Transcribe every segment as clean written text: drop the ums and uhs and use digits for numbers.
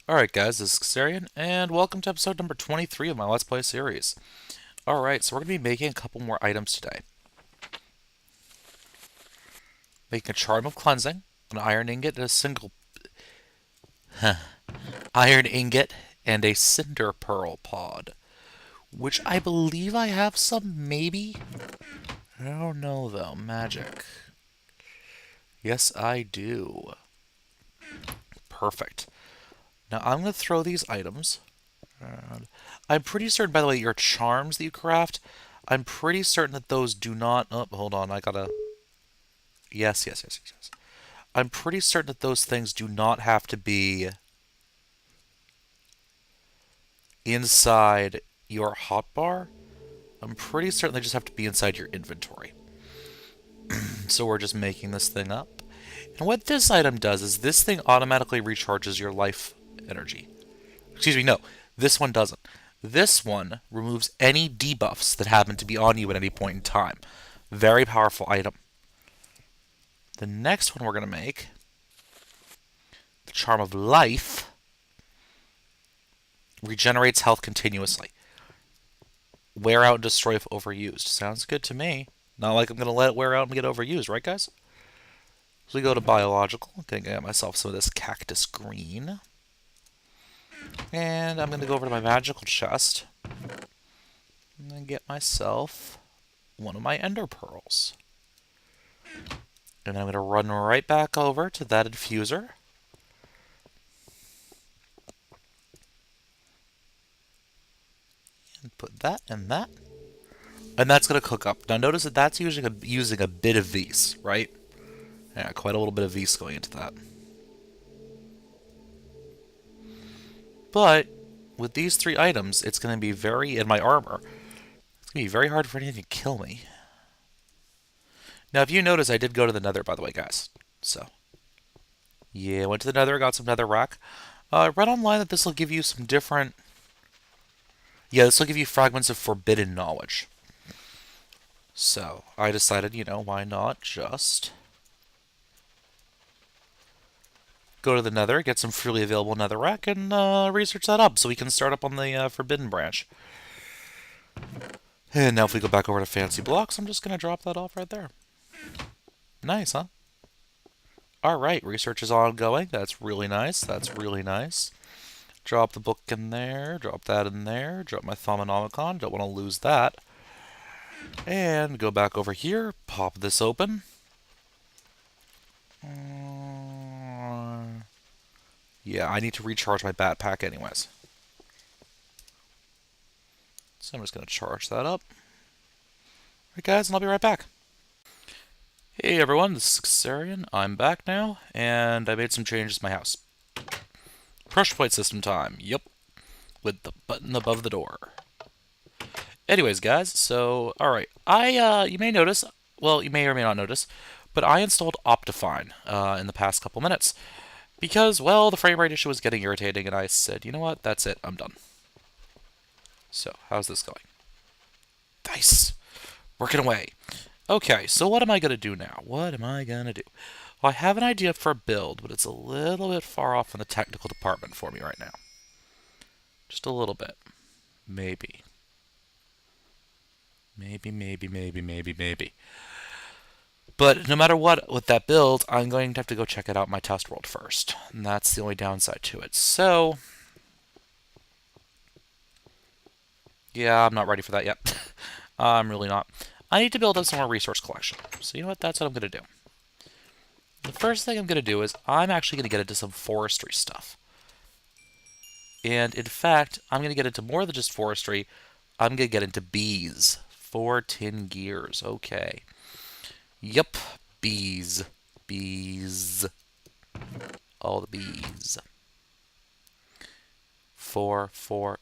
Alright guys, this is Xarian, and welcome to episode number 23 of my Let's Play series. Alright, so we're going to be making a couple more items today. Making a Charm of Cleansing, an Iron Ingot, and a single... Iron Ingot, and a Cinder Pearl Pod. Which I believe I have some, maybe? I don't know though, magic. Yes, I do. Perfect. Now I'm going to throw these items. I'm pretty certain, by the way, your charms that you craft, I'm pretty certain that those do not... Oh, hold on, I gotta... Yes. I'm pretty certain that those things do not have to be inside your hotbar. I'm pretty certain they just have to be inside your inventory. So we're just making this thing up. And what this item does is this thing automatically recharges your life energy. Excuse me, no, this one doesn't. This one removes any debuffs that happen to be on you at any point in time. Very powerful item. The next one we're going to make, the Charm of Life, regenerates health continuously. Wear out and destroy if overused. Sounds good to me. Not like I'm going to let it wear out and get overused, right guys? So we go to biological. I'm going to get myself some of this cactus green. And I'm going to go over to my magical chest and get myself one of my ender pearls. And I'm going to run right back over to that infuser. And put that and that. And that's going to cook up. Now notice that that's using a bit of Vis, right? Yeah, quite a little bit of Vis going into that. But with these three items, it's going to be in my armor, it's going to be very hard for anything to kill me. Now, if you notice, I did go to the nether, by the way, guys. So, yeah, went to the nether, got some netherrack. Read online that this will give you some different... Yeah, this will give you fragments of forbidden knowledge. So, I decided, why not just go to the nether, get some freely available netherrack, and research that up so we can start up on the forbidden branch. And now if we go back over to fancy blocks, I'm just going to drop that off right there. Nice, huh? Alright, research is ongoing. That's really nice. That's really nice. Drop the book in there. Drop that in there. Drop my Thaumonomicon. Don't want to lose that. And go back over here. Pop this open. Yeah, I need to recharge my backpack anyways. So I'm just going to charge that up. Alright guys, and I'll be right back. Hey everyone, this is Xarian. I'm back now, and I made some changes to my house. Pressure plate system time, yep. With the button above the door. Anyways, guys, so, alright. You may notice, well, you may or may not notice, but I installed Optifine in the past couple minutes. Because, well, the frame rate issue was getting irritating, and I said, you know what, that's it, I'm done. So, how's this going? Nice! Working away. Okay, so what am I going to do now? What am I going to do? Well, I have an idea for a build, but it's a little bit far off in the technical department for me right now. Just a little bit. Maybe. Maybe. But no matter what with that build, I'm going to have to go check it out in my test world first. And that's the only downside to it. So, yeah, I'm not ready for that yet. I'm really not. I need to build up some more resource collection. So you know what? That's what I'm going to do. The first thing I'm going to do is I'm actually going to get into some forestry stuff. And in fact, I'm going to get into more than just forestry. I'm going to get into bees. 4 tin gears. Okay. Yep. Bees. Bees. All the bees. 4,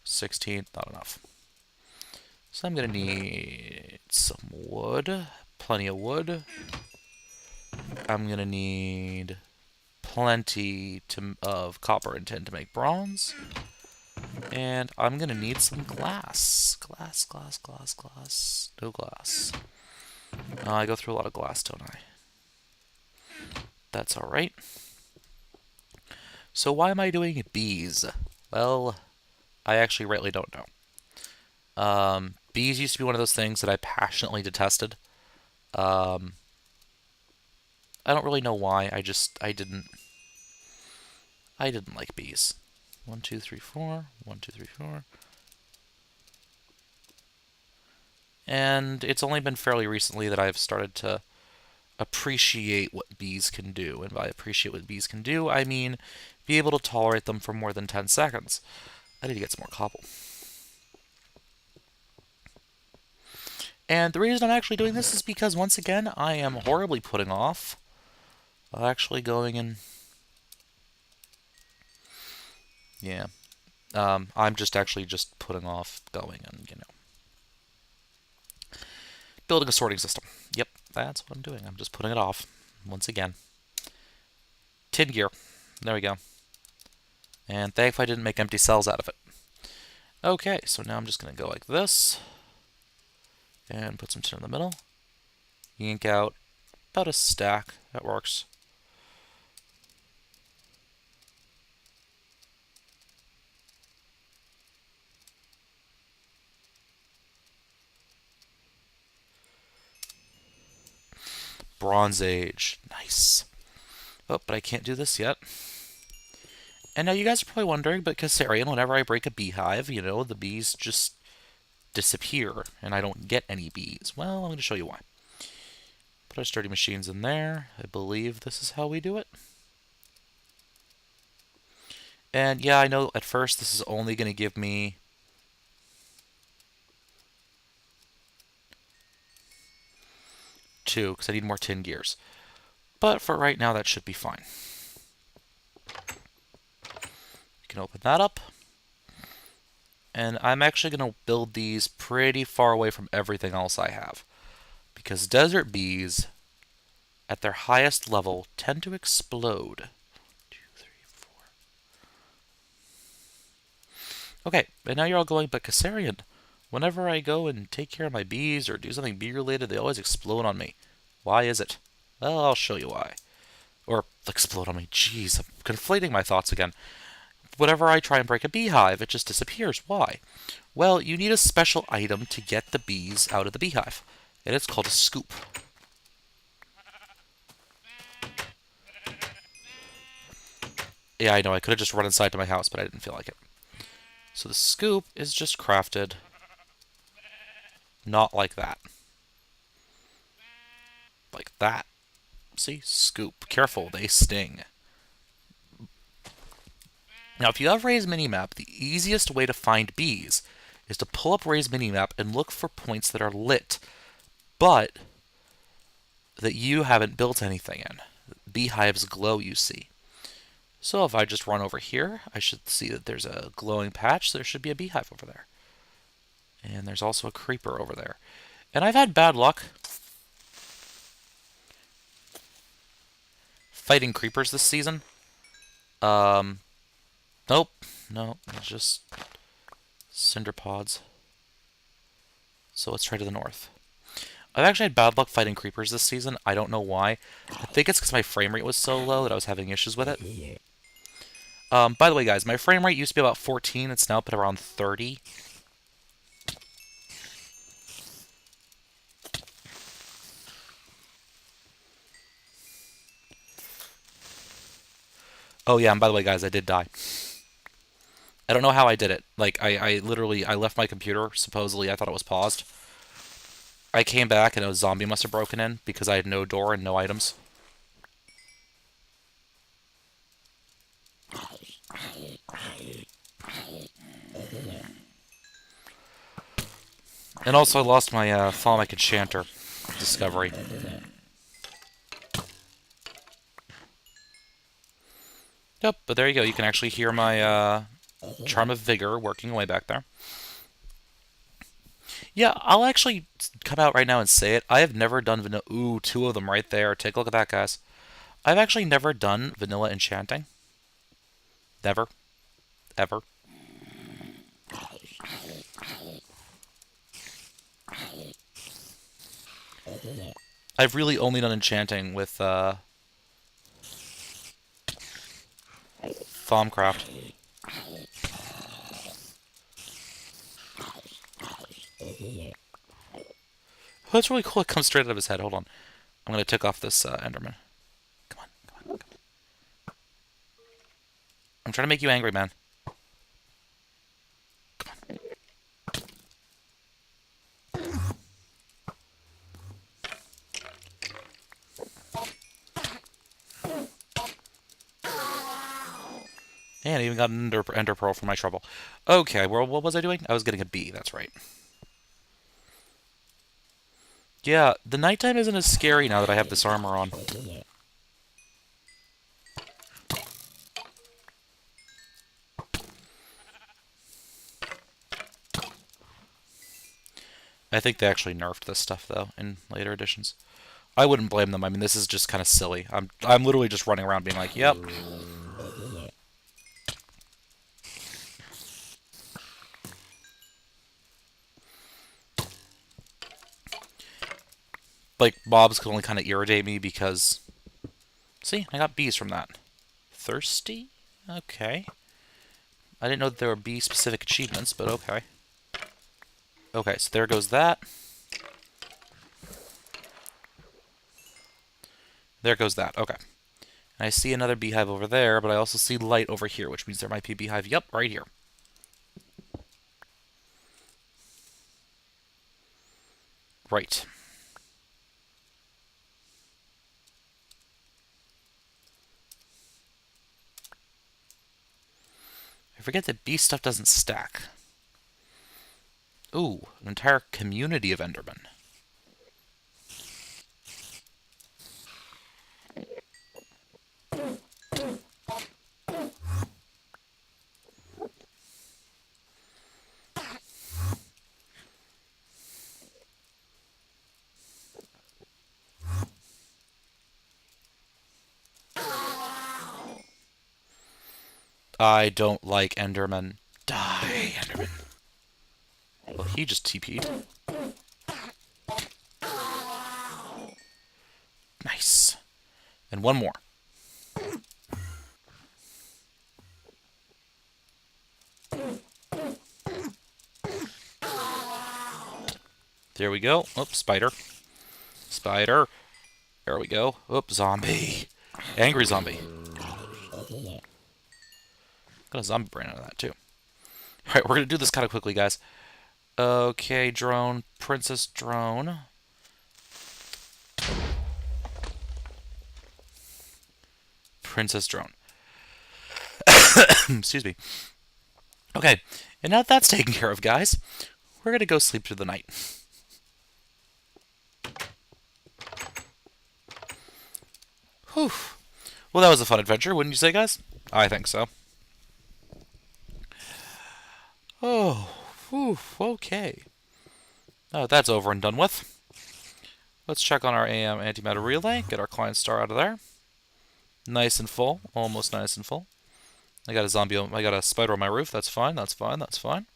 16. Not enough. So I'm going to need some wood. Plenty of wood. I'm going to need plenty of copper and tin to make bronze. And I'm going to need some glass. Glass. No glass. I go through a lot of glass, don't I? That's alright. So why am I doing bees? Well, I actually rightly don't know. Bees used to be one of those things that I passionately detested. Um, I don't really know why. I didn't like bees. 1, 2, 3, 4. 1, 2, 3, 4. And it's only been fairly recently that I've started to appreciate what bees can do. And by appreciate what bees can do, I mean be able to tolerate them for more than 10 seconds. I need to get some more cobble. And the reason I'm actually doing this is because, once again, I am horribly putting off actually going and... Yeah. I'm just actually just putting off going and, building a sorting system. Yep, that's what I'm doing. I'm just putting it off, once again. Tin gear. There we go. And thankfully I didn't make empty cells out of it. Okay, so now I'm just going to go like this. And put some tin in the middle. Yank out about a stack. That works. Bronze Age. Nice. Oh, but I can't do this yet. And now you guys are probably wondering, but Cassarian, whenever I break a beehive, the bees just disappear, and I don't get any bees. Well, I'm going to show you why. Put our sturdy machines in there. I believe this is how we do it. And yeah, I know at first this is only going to give me... two, because I need more tin gears. But for right now, that should be fine. You can open that up. And I'm actually going to build these pretty far away from everything else I have. Because desert bees, at their highest level, tend to explode. 2, 3, 4. Okay, and now you're all going, but Cassarian, whenever I go and take care of my bees or do something bee-related, they always explode on me. Why is it? Well, I'll show you why. Or explode on me. Jeez, I'm conflating my thoughts again. Whenever I try and break a beehive, it just disappears. Why? Well, you need a special item to get the bees out of the beehive, and it's called a scoop. Yeah, I know, I could have just run inside to my house, but I didn't feel like it. So the scoop is just crafted not like that. Like that. See? Scoop. Careful, they sting. Now, if you have Ray's Minimap, the easiest way to find bees is to pull up Ray's Minimap and look for points that are lit, but that you haven't built anything in. Beehives glow, you see. So if I just run over here, I should see that there's a glowing patch, so there should be a beehive over there. And there's also a creeper over there. And I've had bad luck fighting creepers this season. Nope. No, it's just cinder pods. So let's try to the north. I've actually had bad luck fighting creepers this season. I don't know why. I think it's because my frame rate was so low that I was having issues with it. By the way, guys, my frame rate used to be about 14. It's now up at around 30. Oh, yeah, and by the way, guys, I did die. I don't know how I did it. Like, I literally, I left my computer, supposedly, I thought it was paused. I came back and a zombie must have broken in because I had no door and no items. And also I lost my Thaumic Enchanter discovery. Yep, but there you go. You can actually hear my Charm of Vigor working away back there. Yeah, I'll actually come out right now and say it. I have never done vanilla... Ooh, two of them right there. Take a look at that, guys. I've actually never done vanilla enchanting. Never. Ever. I've really only done enchanting with Thaumcraft. Oh, that's really cool. It comes straight out of his head. Hold on. I'm going to tick off this Enderman. Come on, come on, come on. I'm trying to make you angry, man. Come on. And I even got an ender pearl for my trouble. Okay, well, what was I doing? I was getting a bee, that's right. Yeah, the nighttime isn't as scary now that I have this armor on. I think they actually nerfed this stuff, though, in later editions. I wouldn't blame them. I mean, this is just kind of silly. I'm literally just running around being like, yep. Like, mobs can only kind of irritate me because... See, I got bees from that. Thirsty? Okay. I didn't know that there were bee-specific achievements, but okay. Okay, so there goes that. There goes that. Okay. And I see another beehive over there, but I also see light over here, which means there might be a beehive. Yep, right here. Right. I forget that bee stuff doesn't stack. Ooh, an entire community of Endermen. I don't like Endermen. Die, Enderman. Well, he just TP'd. Nice. And one more. There we go. Oops, spider. Spider. There we go. Oops, zombie. Angry zombie. Got a zombie brain out of that, too. Alright, we're going to do this kind of quickly, guys. Okay, drone. Princess drone. Princess drone. Excuse me. Okay, and now that that's taken care of, guys, we're going to go sleep through the night. Whew. Well, that was a fun adventure, wouldn't you say, guys? I think so. Oh, whew, okay. Now that that's over and done with, let's check on our AM antimatter relay, get our client star out of there. Nice and full, almost nice and full. I got a spider on my roof, that's fine, that's fine, that's fine.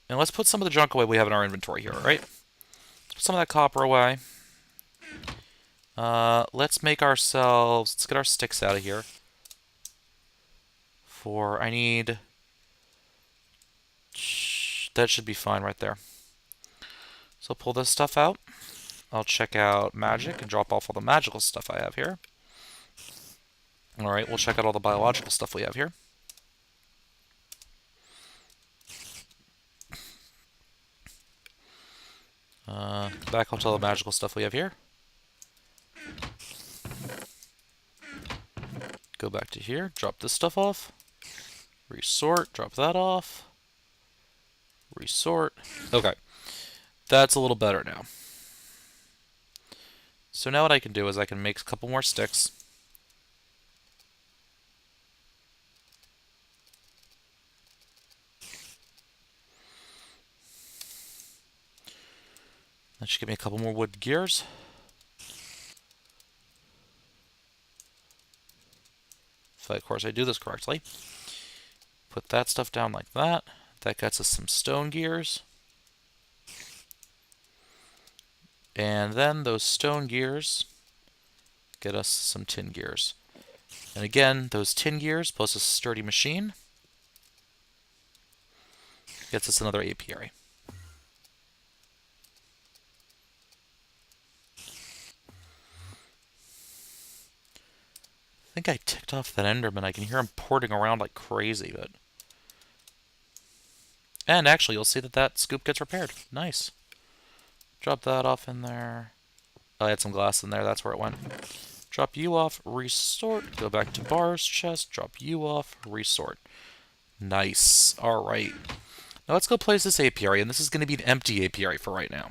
And let's put some of the junk away we have in our inventory here, alright? Let's put some of that copper away. Let's get our sticks out of here. That should be fine right there. So pull this stuff out. I'll check out magic and drop off all the magical stuff I have here. Alright, we'll check out all the biological stuff we have here. Back up to all the magical stuff we have here. Go back to here, drop this stuff off. Resort, drop that off. Resort. Okay. That's a little better now. So now what I can do is I can make a couple more sticks. That should give me a couple more wood gears. If, of course, I do this correctly. Put that stuff down like that. That gets us some stone gears. And then those stone gears get us some tin gears. And again, those 10 gears plus a sturdy machine gets us another apiary. I think I ticked off that Enderman. I can hear him porting around like crazy, but... And actually, you'll see that that scoop gets repaired. Nice. Drop that off in there. I had some glass in there, that's where it went. Drop you off, resort, go back to Bar's chest, drop you off, resort. Nice. Alright. Now let's go place this apiary, and this is going to be an empty apiary for right now.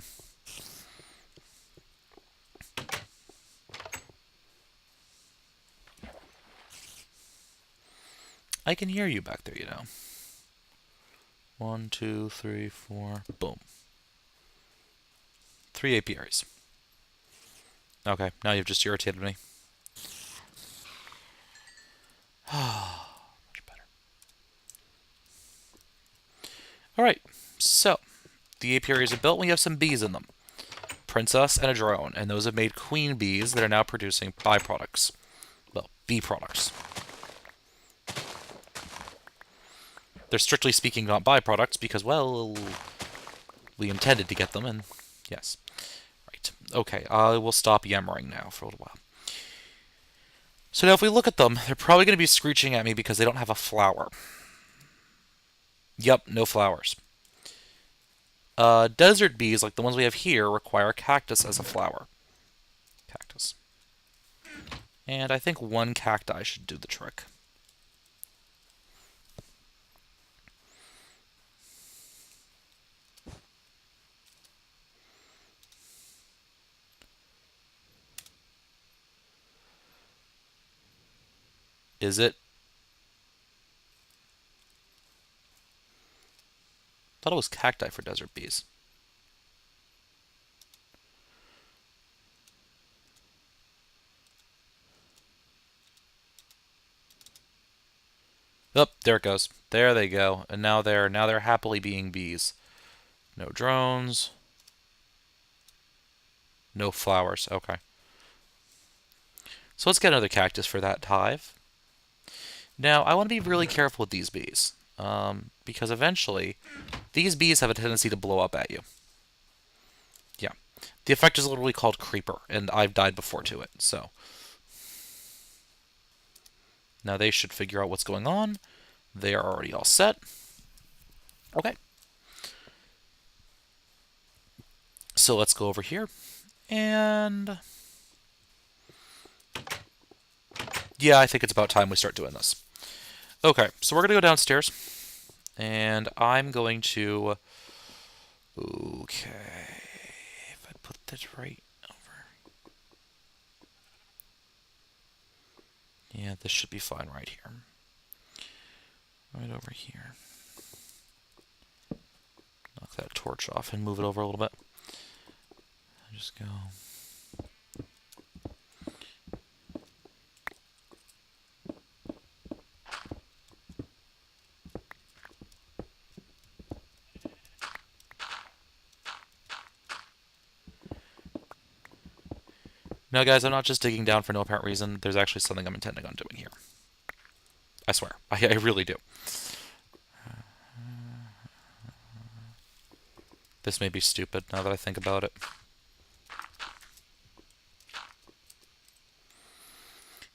I can hear you back there, you know. 1, 2, 3, 4, boom. 3 apiaries. Okay, now you've just irritated me. Much better. Alright, so the apiaries are built. We have some bees in them. Princess and a drone, and those have made queen bees that are now producing byproducts. Well, bee products. They're strictly speaking not byproducts because, well, we intended to get them, and yes. Right. Okay, I will stop yammering now for a little while. So now if we look at them, they're probably going to be screeching at me because they don't have a flower. Yep, no flowers. Desert bees, like the ones we have here, require cactus as a flower. Cactus. And I think 1 cacti should do the trick. Is it? Thought it was cacti for desert bees. Oh, there it goes. There they go. And now they're happily being bees. No drones. No flowers. Okay. So let's get another cactus for that hive. Now, I want to be really careful with these bees. Because eventually, these bees have a tendency to blow up at you. Yeah. The effect is literally called creeper, and I've died before to it, so. Now they should figure out what's going on. They are already all set. Okay. So let's go over here. And... yeah, I think it's about time we start doing this. Okay, so we're going to go downstairs. And I'm going to... okay... if I put this right over... yeah, this should be fine right here. Right over here. Knock that torch off and move it over a little bit. Just go... no, guys, I'm not just digging down for no apparent reason. There's actually something I'm intending on doing here. I swear. I really do. This may be stupid now that I think about it.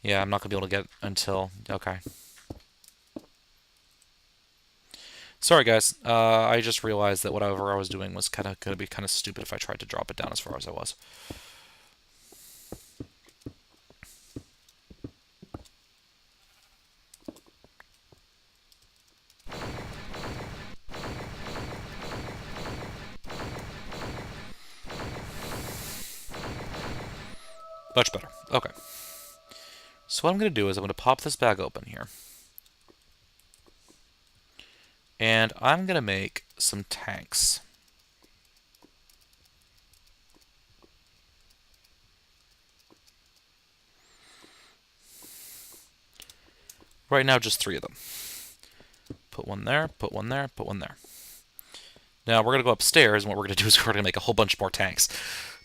Yeah, I'm not going to be able to get until... okay. Sorry, guys. I just realized that whatever I was doing was going to be kind of stupid if I tried to drop it down as far as I was. Much better. Okay. So what I'm going to do is I'm going to pop this bag open here. And I'm going to make some tanks. Right now, just 3 of them. Put one there, put one there, put one there. Now, we're going to go upstairs, and what we're going to do is we're going to make a whole bunch more tanks.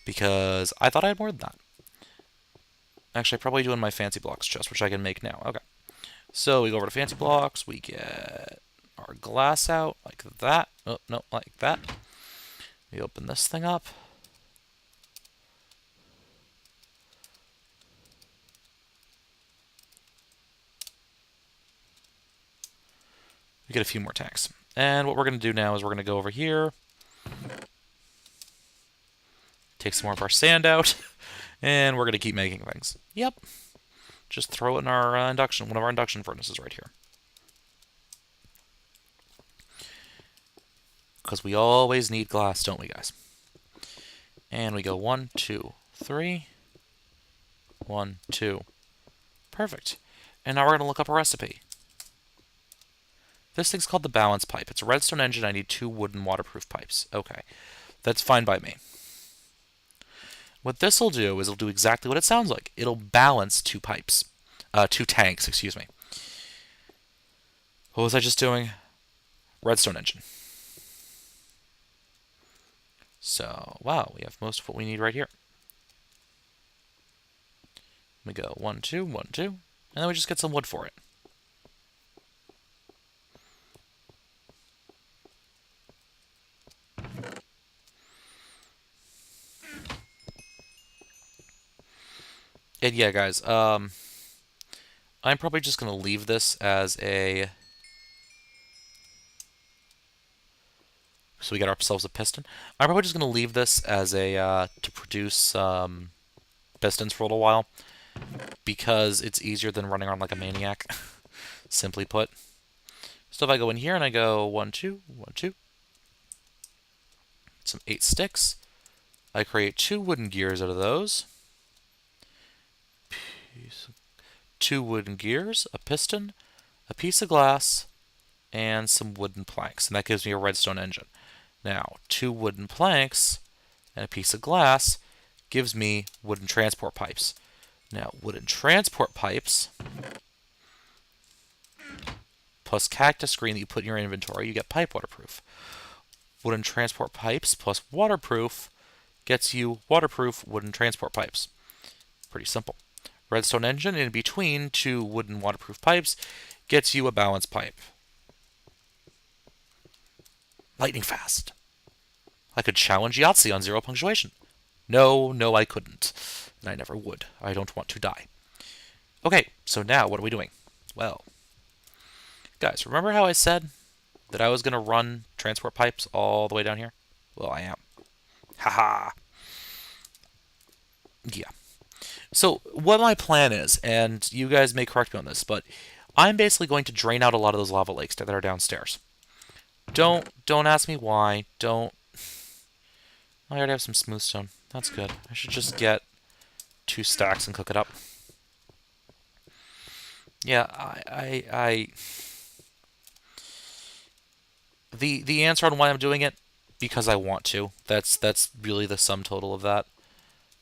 Because I thought I had more than that. Actually, I probably do in my fancy blocks chest, which I can make now. Okay. So we go over to fancy blocks. We get our glass out like that. Oh, no, like that. We open this thing up. We get a few more tanks. And what we're going to do now is we're going to go over here, take some more of our sand out, and we're going to keep making things. Yep. Just throw it in our one of our induction furnaces right here. Because we always need glass, don't we, guys? And we go 1, 2, 3. 1, 2. Perfect. And now we're going to look up a recipe. This thing's called the balance pipe. It's a redstone engine. I need 2 wooden waterproof pipes. Okay. That's fine by me. What this will do is it'll do exactly what it sounds like. It'll balance 2 pipes. 2 tanks, excuse me. What was I just doing? Redstone engine. So, wow, we have most of what we need right here. We go 1, 2, 1, 2, and then we just get some wood for it. And yeah, guys, I'm probably just going to leave this as a... So we got ourselves a piston. I'm probably just going to leave this as a, to produce pistons for a little while, because it's easier than running around like a maniac, simply put. So if I go in here and I go 1, 2, 1, 2, some 8 sticks, I create 2 wooden gears out of those. 2 wooden gears, a piston, a piece of glass, and some wooden planks. And that gives me a redstone engine. Now, 2 wooden planks and a piece of glass gives me wooden transport pipes. Now, wooden transport pipes plus cactus green that you put in your inventory, you get pipe waterproof. Wooden transport pipes plus waterproof gets you waterproof wooden transport pipes. Pretty simple. Redstone engine in between 2 wooden waterproof pipes gets you a balanced pipe. Lightning fast. I could challenge Yahtzee on 0 punctuation. No, I couldn't. And I never would. I don't want to die. Okay, so now what are we doing? Well, guys, remember how I said that I was going to run transport pipes all the way down here? Well, I am. Haha. Yeah. So what my plan is, and you guys may correct me on this, but I'm basically going to drain out a lot of those lava lakes that are downstairs. Don't ask me why. I already have some smooth stone. That's good. I should just get 2 stacks and cook it up. Yeah, the answer on why I'm doing it, because I want to. That's really the sum total of that.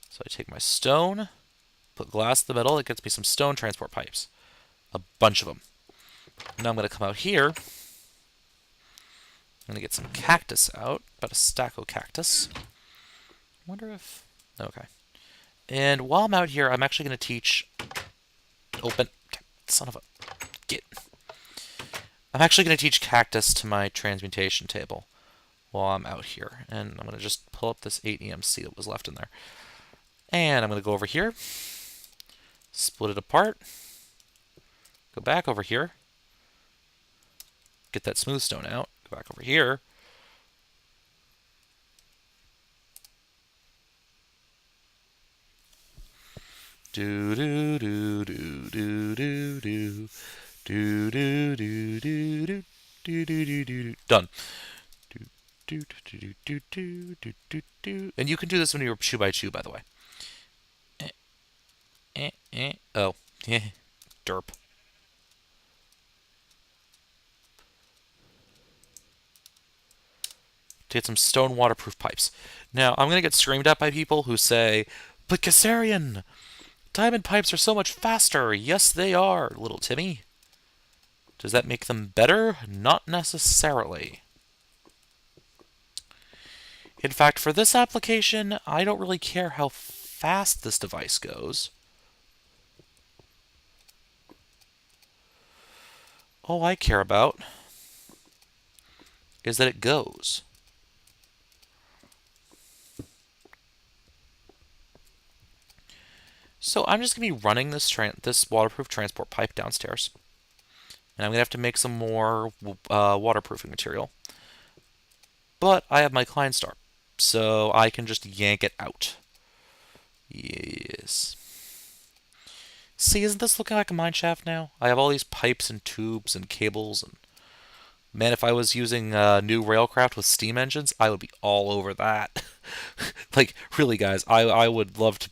So I take my stone, put glass in the middle. It gets me some stone transport pipes, a bunch of them. Now I'm going to come out here. I'm going to get some cactus out, about a stack of cactus. I wonder if... Okay. And while I'm out here, I'm actually going to teach... Open... Son of a... Get... I'm actually going to teach cactus to my transmutation table while I'm out here. And I'm going to just pull up this 8 EMC that was left in there. And I'm going to go over here, split it apart, go back over here, get that smooth stone out, go back over here, do do do do do do do do do do do do do do done. And you can do this when you're chew by chew, by the way. Oh, derp. To get some stone waterproof pipes. Now, I'm going to get screamed at by people who say, "But Kassarian, diamond pipes are so much faster." Yes, they are, little Timmy. Does that make them better? Not necessarily. In fact, for this application, I don't really care how fast this device goes. all I care about is that it goes. So I'm just going to be running this waterproof transport pipe downstairs. And I'm going to have to make some more waterproofing material. But I have my Kleinstar, so I can just yank it out. Yes. See, isn't this looking like a mine shaft now? I have all these pipes and tubes and cables. And man, if I was using new Railcraft with steam engines, I would be all over that. Like, really, guys, I would love to,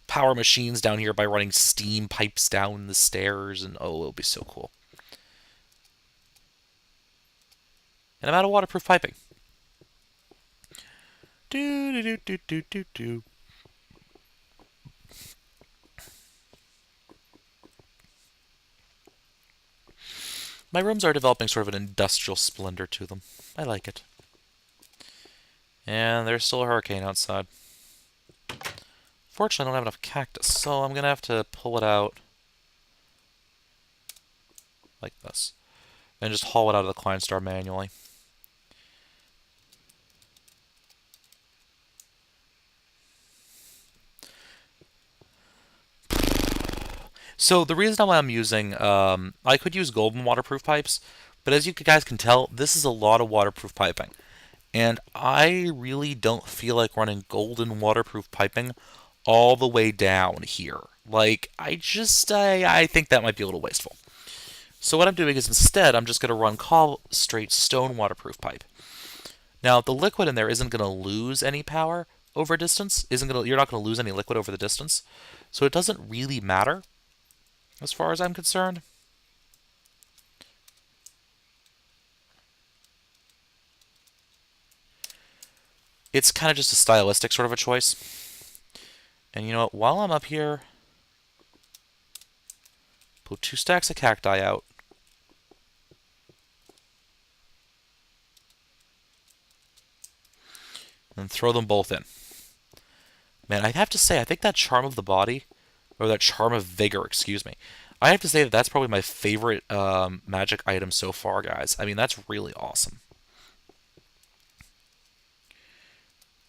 power machines down here by running steam pipes down the stairs, and oh, it would be so cool. And I'm out of waterproof piping. Do do do do do do do. My rooms are developing sort of an industrial splendor to them. I like it. And there's still a hurricane outside. Fortunately, I don't have enough cactus, so I'm going to have to pull it out like this. And just haul it out of the Kleinstar manually. So the reason why I'm using, I could use golden waterproof pipes, but as you guys can tell, this is a lot of waterproof piping. And I really don't feel like running golden waterproof piping all the way down here. Like, I think that might be a little wasteful. So what I'm doing is instead, I'm just going to run straight stone waterproof pipe. Now, the liquid in there isn't going to lose any power over distance. You're not going to lose any liquid over the distance. So it doesn't really matter as far as I'm concerned. It's kind of just a stylistic sort of a choice. And you know what? While I'm up here, put 2 stacks of cacti out. And throw them both in. Man, I have to say, I think that charm of the body, or that charm of vigor, excuse me, I have to say that that's probably my favorite magic item so far, guys. I mean, that's really awesome.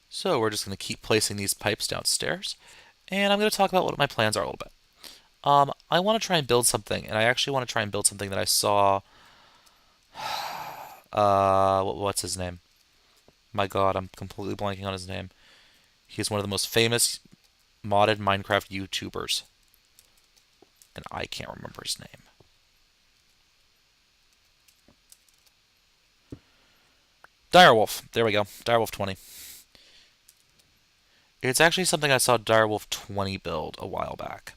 So we're just going to keep placing these pipes downstairs, and I'm going to talk about what my plans are a little bit. I want to try and build something, and I actually want to try and build something that I saw. What's his name? My God, I'm completely blanking on his name. He's one of the most famous modded Minecraft YouTubers, and I can't remember his name. Direwolf. There we go. Direwolf 20. It's actually something I saw Direwolf 20 build a while back.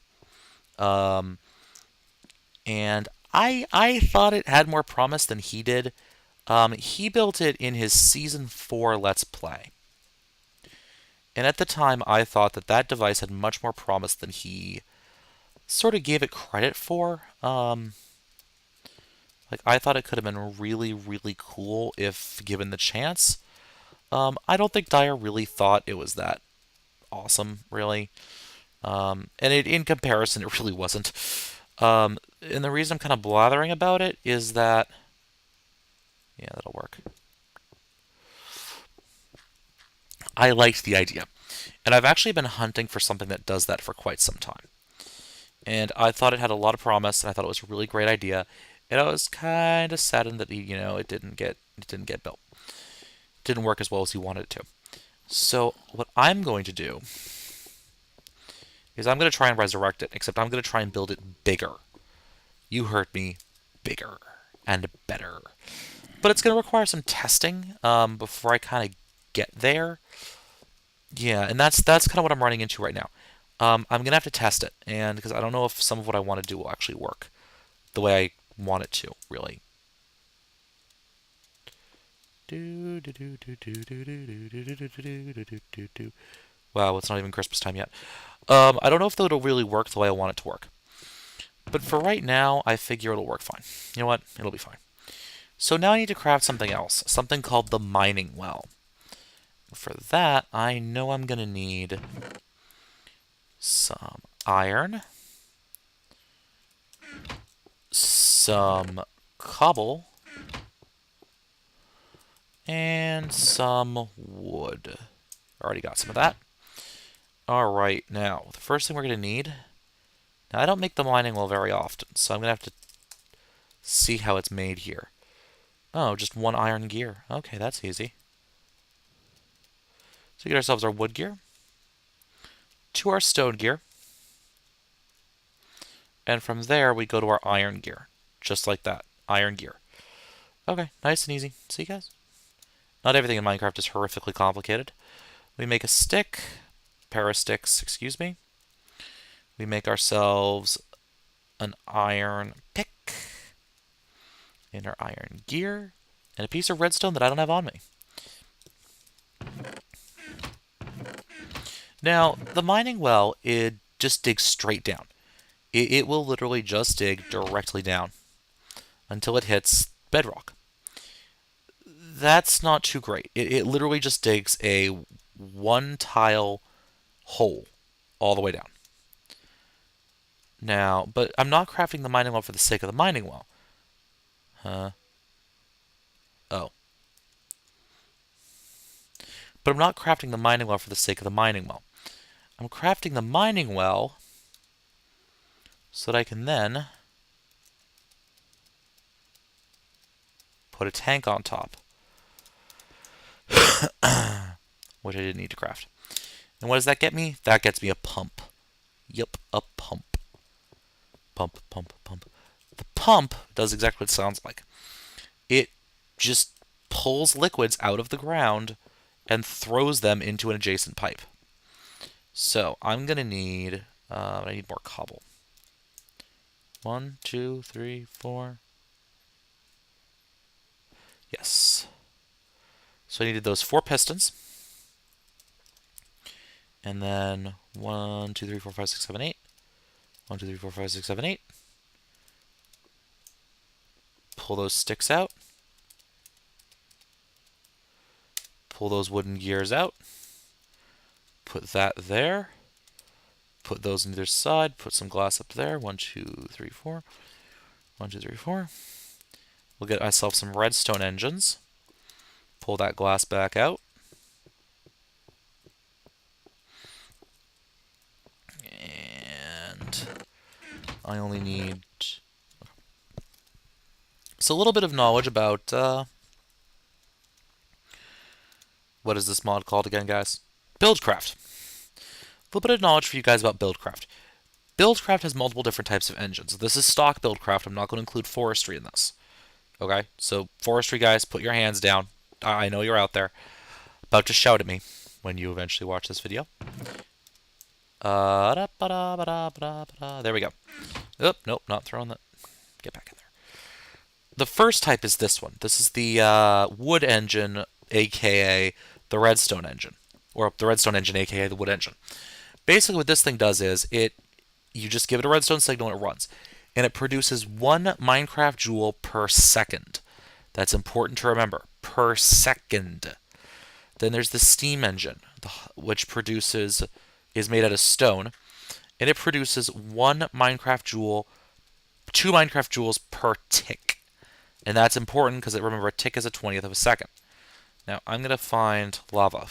And I thought it had more promise than he did. He built it in his Season 4 Let's Play. And at the time, I thought that that device had much more promise than he sort of gave it credit for. Like, I thought it could have been really, really cool if given the chance. I don't think Dyer really thought it was that awesome, really. In comparison, it really wasn't. And the reason I'm kind of blathering about it is that... Yeah, that'll work. I liked the idea. And I've actually been hunting for something that does that for quite some time. And I thought it had a lot of promise, and I thought it was a really great idea. And I was kind of saddened that it didn't get built. It didn't work as well as he wanted it to. So what I'm going to do is I'm going to try and resurrect it, except I'm going to try and build it bigger. You heard me, bigger and better. But it's going to require some testing before I kind of get there. Yeah, and that's kind of what I'm running into right now. I'm going to have to test it, and because I don't know if some of what I want to do will actually work the way I want it to, really. Wow, it's not even Christmas time yet. I don't know if it'll really work the way I want it to work. But for right now, I figure it'll work fine. You know what? It'll be fine. So now I need to craft something else, something called the mining well. For that, I know I'm going to need some iron, some cobble and some wood. Already got some of that. Alright, now, the first thing we're going to need... Now, I don't make the mining well very often, so I'm going to have to see how it's made here. Oh, just one iron gear. Okay, that's easy. So we get ourselves our wood gear, to our stone gear, and from there we go to our iron gear. Just like that. Iron gear. Okay, nice and easy. See, guys? Not everything in Minecraft is horrifically complicated. We make a stick, pair of sticks, excuse me. We make ourselves an iron pick, and our iron gear, and a piece of redstone that I don't have on me. Now, the mining well, it just digs straight down. It will literally just dig directly down until it hits bedrock. That's not too great. It literally just digs a one-tile hole all the way down. Now, but I'm not crafting the mining well for the sake of the mining well. Huh? Oh. But I'm not crafting the mining well for the sake of the mining well. I'm crafting the mining well so that I can then put a tank on top. Which I didn't need to craft. And what does that get me? That gets me a pump. Yep, a pump. Pump, pump, pump. The pump does exactly what it sounds like. It just pulls liquids out of the ground and throws them into an adjacent pipe. So I'm going to need, I need more cobble. 1, 2, 3, 4. Yes. So I needed those 4 pistons. And then 1, 2, 3, 4, 5, 6, 7, 8. 1, 2, 3, 4, 5, 6, 7, 8. Pull those sticks out. Pull those wooden gears out. Put that there. Put those on either side. Put some glass up there. 1, 2, 3, 4. 1, 2, 3, 4. We'll get myself some redstone engines. Pull that glass back out. And I only need... So a little bit of knowledge about... what is this mod called again, guys? Buildcraft. A little bit of knowledge for you guys about Buildcraft. Buildcraft has multiple different types of engines. This is stock Buildcraft. I'm not going to include forestry in this. Okay? So, forestry guys, put your hands down. I know you're out there. About to shout at me when you eventually watch this video. There we go. Oh, nope, not throwing that. Get back in there. The first type is this one. This is the wood engine, aka the redstone engine. Or the redstone engine, aka the wood engine. Basically what this thing does is, you just give it a redstone signal and it runs. And it produces 1 Minecraft joule per second. That's important to remember. Per second. Then there's the steam engine, which is made out of stone. And it produces 1 Minecraft joule, 2 Minecraft joules per tick. And that's important because remember, a tick is a 20th of a second. Now, I'm going to find lava.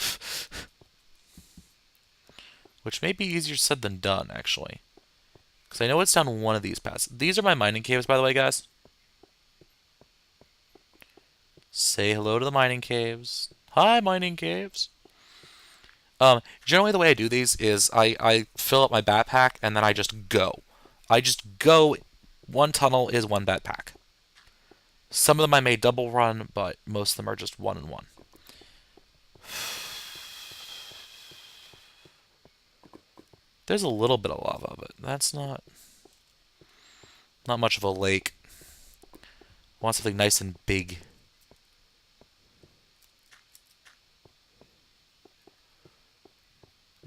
Which may be easier said than done, actually. Because I know it's down one of these paths. These are my mining caves, by the way, guys. Say hello to the mining caves. Hi, mining caves. Generally, the way I do these is I fill up my backpack, and then I just go. I just go. 1 tunnel is 1 backpack. Some of them I may double run, but most of them are just 1 and 1. There's a little bit of lava, but that's not much of a lake. I want something nice and big.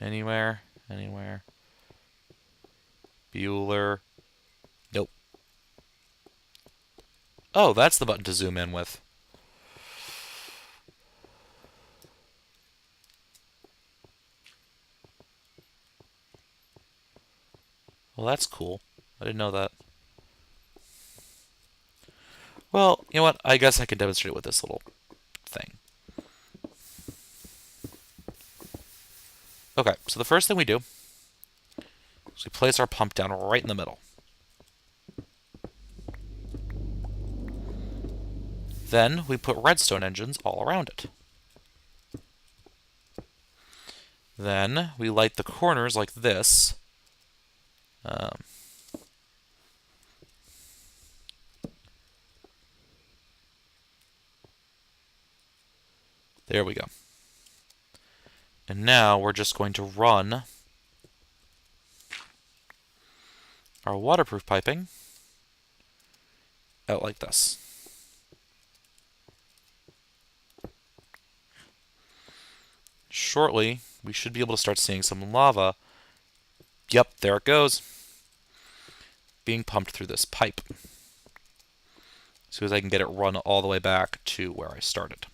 Anywhere? Anywhere? Bueller. Nope. Oh, that's the button to zoom in with. Well, that's cool. I didn't know that. Well, You know what? I guess I can demonstrate it with this little thing. Okay, so the first thing we do is we place our pump down right in the middle. Then we put redstone engines all around it. Then we light the corners like this. There we go. And now we're just going to run our waterproof piping out like this. Shortly, we should be able to start seeing some lava. Yep, there it goes. Being pumped through this pipe. As soon as I can get it run all the way back to where I started.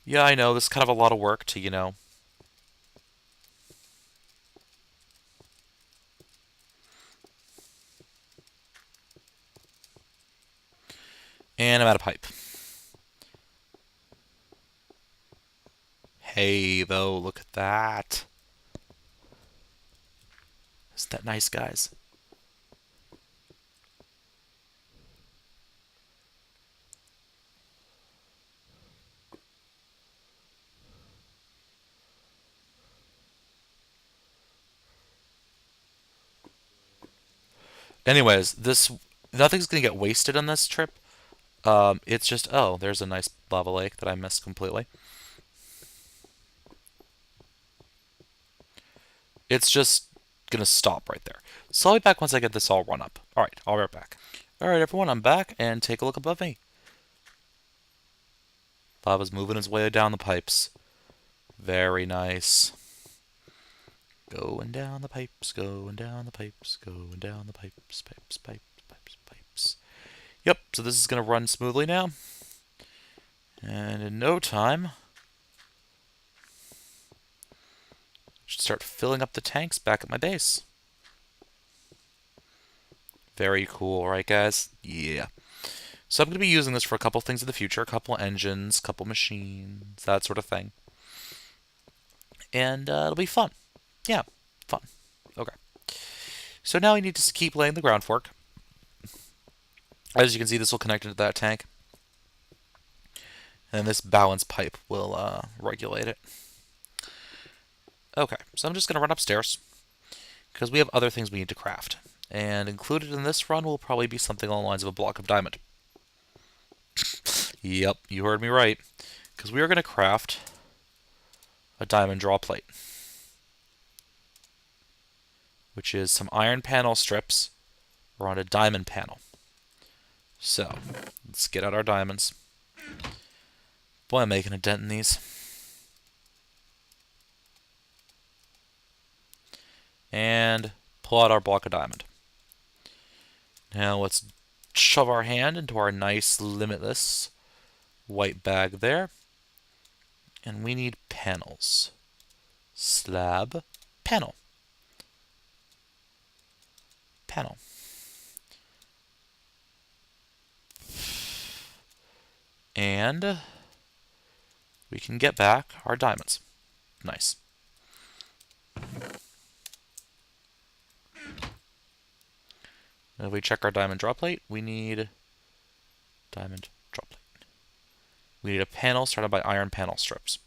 Yeah, I know, this is kind of a lot of work to, And I'm out of pipe. Hey, though, look at that. Isn't that nice, guys? Anyways, nothing's gonna get wasted on this trip. It's just, oh, there's a nice lava lake that I missed completely. It's just gonna stop right there. So I'll be back once I get this all run up. Alright, I'll be right back. Alright, everyone, I'm back, and take a look above me. Lava's moving its way down the pipes. Very nice. Going down the pipes, going down the pipes, going down the pipes, pipes, pipes, pipes, pipes. Yep, so this is going to run smoothly now. And in no time, should start filling up the tanks back at my base. Very cool, right, guys? Yeah. So I'm going to be using this for a couple things in the future. A couple engines, a couple machines, that sort of thing. And it'll be fun. Yeah, fun. Okay. So now we need to keep laying the groundwork. As you can see, this will connect into that tank. And this balance pipe will regulate it. Okay, so I'm just going to run upstairs, because we have other things we need to craft. And included in this run will probably be something along the lines of a block of diamond. Yep, you heard me right. Because we are going to craft a diamond draw plate, which is some iron panel strips around a diamond panel. So, let's get out our diamonds. Boy, I'm making a dent in these. And pull out our block of diamond. Now let's shove our hand into our nice limitless white bag there. And we need panels. Slab, panel. Panel. And we can get back our diamonds. Nice. Now if we check our diamond draw plate, we need diamond draw plate. We need a panel started by iron panel strips.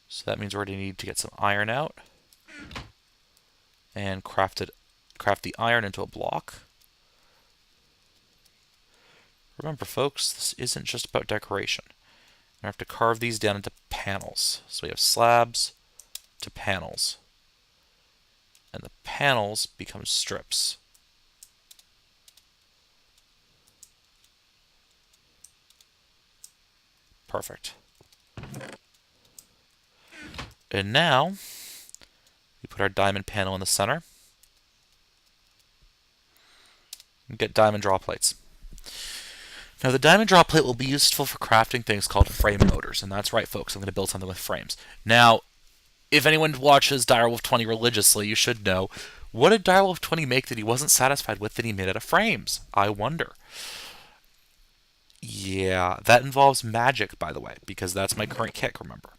So that means we're going to need to get some iron out and craft the iron into a block. Remember, folks, this isn't just about decoration. I have to carve these down into panels. So we have slabs to panels. And the panels become strips. Perfect. And now, we put our diamond panel in the center. And get diamond draw plates. Now, the diamond draw plate will be useful for crafting things called frame motors. And that's right, folks, I'm going to build something with frames. Now, if anyone watches Direwolf 20 religiously, you should know What did Direwolf 20 make that he wasn't satisfied with that he made out of frames? I wonder. Yeah, that involves magic, by the way, because that's my current kick, remember.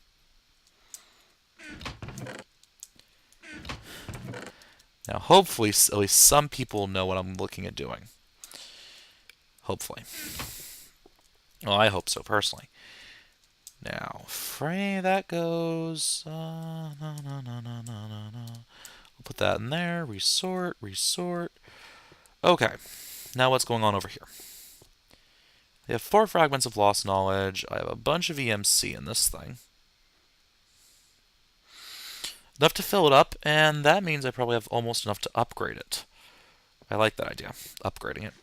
Now, hopefully, at least some people know what I'm looking at doing. Hopefully. Well, I hope so, personally. Now, frame, that goes... no, no, no, no, no, no, no. We'll put that in there. Resort, resort. Okay. Now what's going on over here? I have 4 fragments of lost knowledge. I have a bunch of EMC in this thing. Enough to fill it up, and that means I probably have almost enough to upgrade it. I like that idea, upgrading it.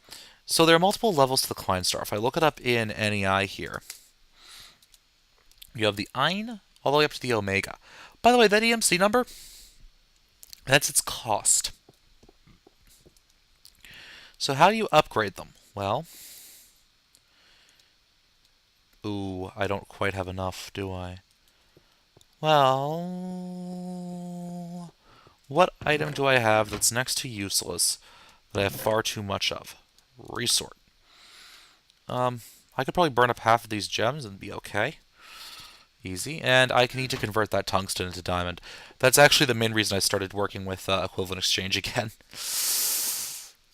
So there are multiple levels to the Kleinstar. If I look it up in NEI here, you have the Ein all the way up to the Omega. By the way, that EMC number, that's its cost. So how do you upgrade them? Well, ooh, I don't quite have enough, do I? Well, what item do I have that's next to useless that I have far too much of? Resort. I could probably burn up half of these gems and be okay. Easy. And I need to convert that tungsten into diamond. That's actually the main reason I started working with equivalent exchange again.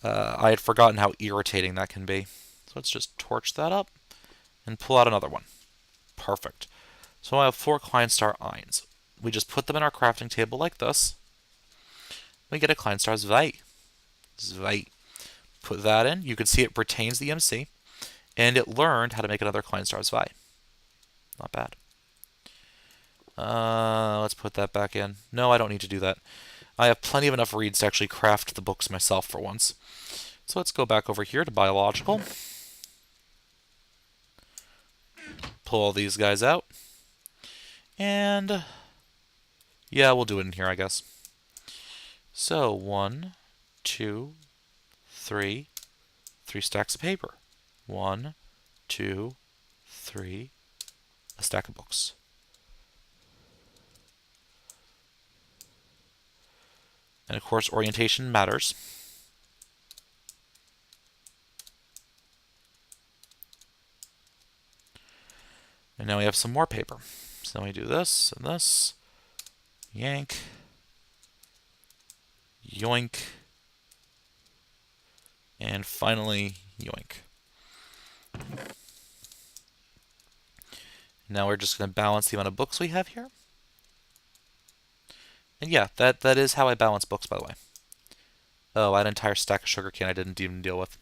I had forgotten how irritating that can be. So let's just torch that up and pull out another one. Perfect. So I have 4 Kleinstar Eins. We just put them in our crafting table like this. We get a Kleinstar Zwei. Zwei. Put that in. You can see it retains the MC. And it learned how to make another Kleinstar Zwei. Not bad. Let's put that back in. No, I don't need to do that. I have plenty of enough reeds to actually craft the books myself for once. So let's go back over here to biological. Pull all these guys out. And yeah, we'll do it in here, I guess. So 1, 2, 3. 3 stacks of paper. 1, 2, 3. A stack of books. And of course, orientation matters. And now we have some more paper. So then we do this and this. Yank. Yoink. And finally, yoink. Now we're just going to balance the amount of books we have here. And yeah, that is how I balance books, by the way. Oh, I had an entire stack of sugarcane I didn't even deal with.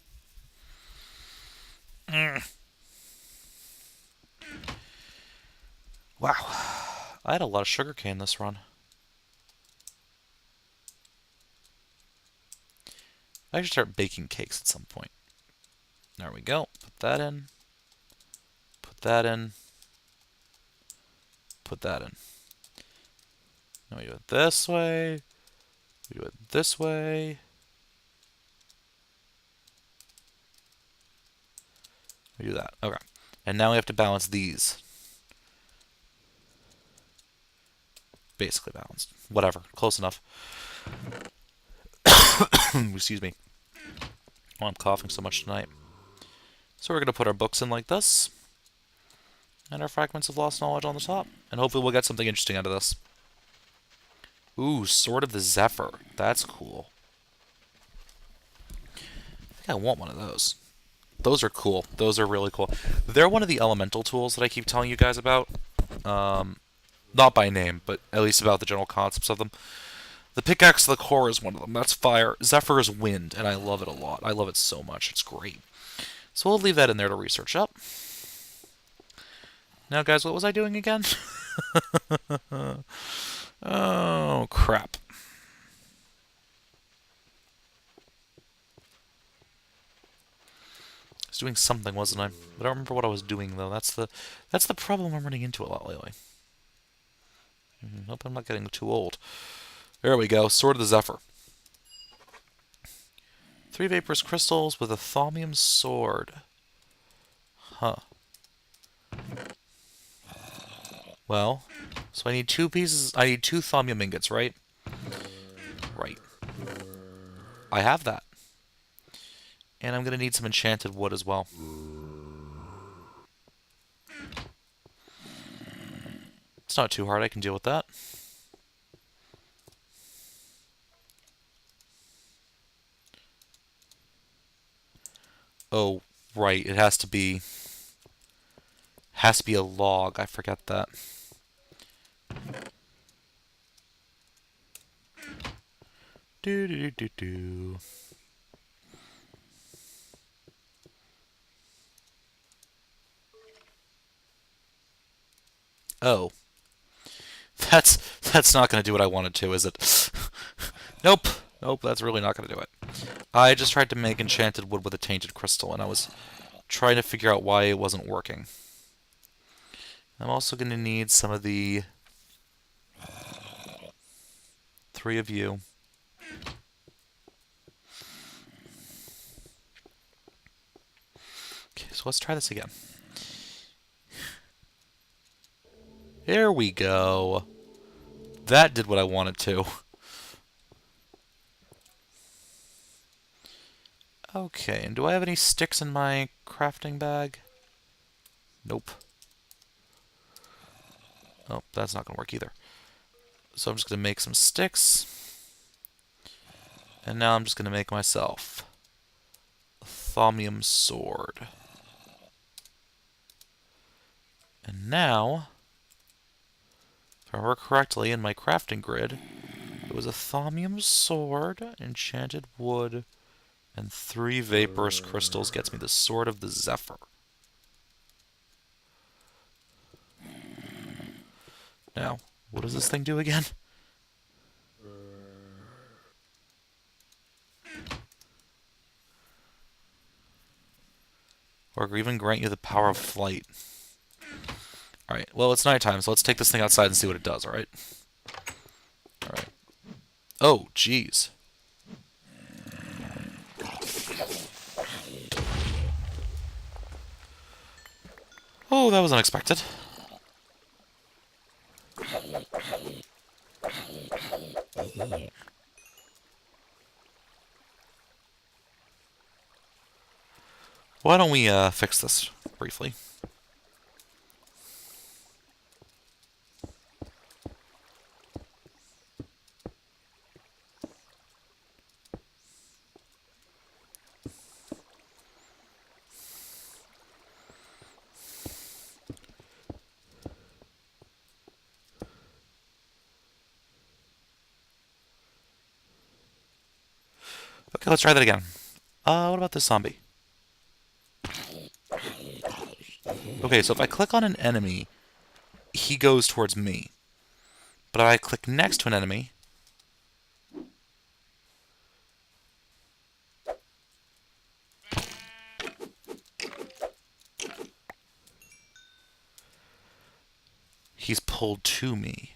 Wow. I had a lot of sugarcane this run. I should start baking cakes at some point. There we go. Put that in. Put that in. Put that in. Now we do it this way. We do it this way. We do that. Okay. And now we have to balance these. Basically balanced. Whatever. Close enough. Excuse me. Oh, I'm coughing so much tonight. So we're going to put our books in like this. And our fragments of lost knowledge on the top. And hopefully we'll get something interesting out of this. Ooh, Sword of the Zephyr. That's cool. I think I want one of those. Those are cool. Those are really cool. They're one of the elemental tools that I keep telling you guys about. Not by name, but at least about the general concepts of them. The Pickaxe of the Core is one of them. That's fire. Zephyr is wind, and I love it a lot. I love it so much. It's great. So we'll leave that in there to research up. Now, guys, what was I doing again? Oh, crap. I was doing something, wasn't I? I don't remember what I was doing, though. That's the problem I'm running into a lot lately. Hope I'm not getting too old. There we go. Sword of the Zephyr. 3 vaporous crystals with a thaumium sword. Huh. Well, so I need 2 pieces. I need 2 thaumium ingots, right? Right. I have that. And I'm going to need some enchanted wood as well. It's not too hard, I can deal with that. Oh, right, it has to be a log. I forget that. Do do do do do. Oh. That's not going to do what I wanted to, is it? Nope. Nope, that's really not going to do it. I just tried to make enchanted wood with a tainted crystal, and I was trying to figure out why it wasn't working. I'm also going to need some of the 3 of you. Okay, so let's try this again. There we go. That did what I wanted to. Okay, and do I have any sticks in my crafting bag? Nope. Oh, that's not going to work either. So I'm just going to make some sticks. And now I'm just going to make myself a thaumium sword. And now, if I remember correctly in my crafting grid, it was a thaumium sword, enchanted wood, and 3 vaporous crystals gets me the Sword of the Zephyr. Now, what does this thing do again? Or even grant you the power of flight. Alright, well, it's nighttime, so let's take this thing outside and see what it does, alright? Alright. Oh, jeez. Oh, that was unexpected. Why don't we fix this briefly? Okay, let's try that again. What about this zombie? Okay, so if I click on an enemy, he goes towards me. But if I click next to an enemy, he's pulled to me.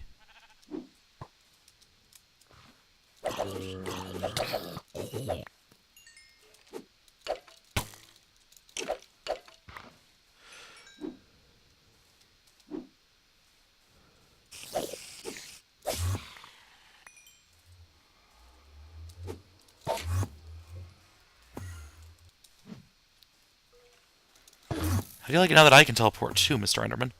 I feel like now that I can teleport too, Mr. Enderman.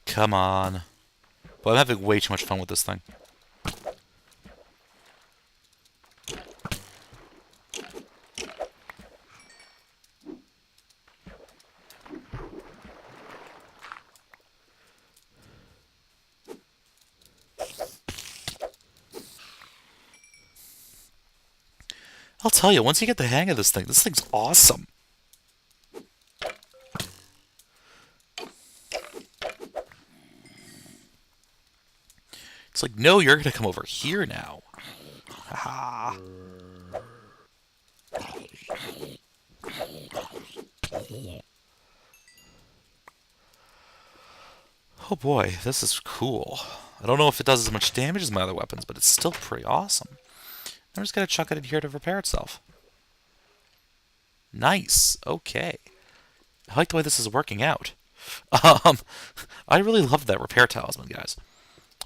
Come on. But I'm having way too much fun with this thing. I'll tell you, once you get the hang of this thing's awesome. It's like, no, you're gonna come over here now. Haha. Oh boy, this is cool. I don't know if it does as much damage as my other weapons, but it's still pretty awesome. I'm just going to chuck it in here to repair itself. Nice. Okay. I like the way this is working out. Um, I really love that repair talisman, guys.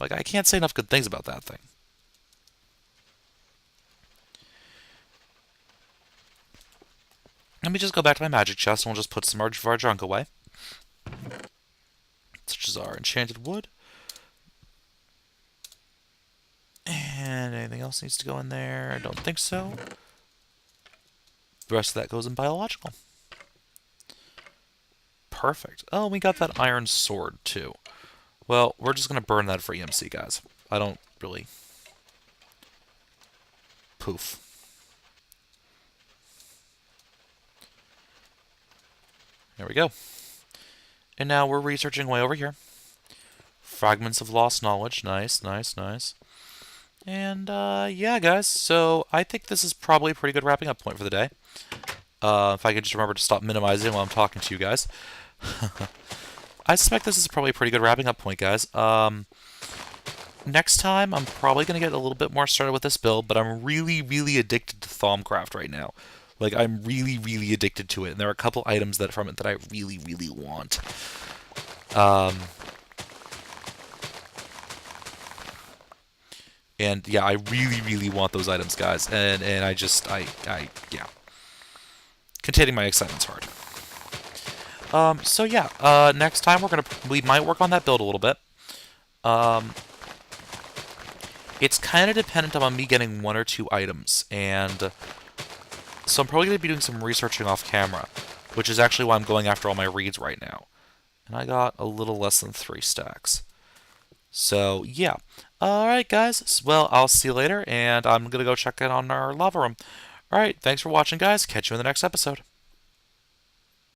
Like, I can't say enough good things about that thing. Let me just go back to my magic chest and we'll just put some of our junk away. Such as our enchanted wood. And anything else needs to go in there? I don't think so. The rest of that goes in biological. Perfect. Oh, we got that iron sword, too. Well, we're just going to burn that for EMC, guys. I don't really... Poof. There we go. And now we're researching way over here. Fragments of lost knowledge. Nice, nice, nice. And, yeah, guys. So, I think this is probably a pretty good wrapping up point for the day. If I could just remember to stop minimizing while I'm talking to you guys. I suspect this is probably a pretty good wrapping up point, guys. Next time, I'm probably going to get a little bit more started with this build, but I'm really, really addicted to Thaumcraft right now. Like, I'm really, really addicted to it, and there are a couple items that from it that I really, really want. And, yeah, I really, really want those items, guys. And yeah. Containing my excitement's hard. So yeah, next time we might work on that build a little bit. It's kind of dependent on me getting 1 or 2 items, and so I'm probably going to be doing some researching off camera, which is actually why I'm going after all my reeds right now. And I got a little less than 3 stacks. So yeah. Alright guys, well I'll see you later, and I'm going to go check in on our lava room. Alright, thanks for watching guys, catch you in the next episode.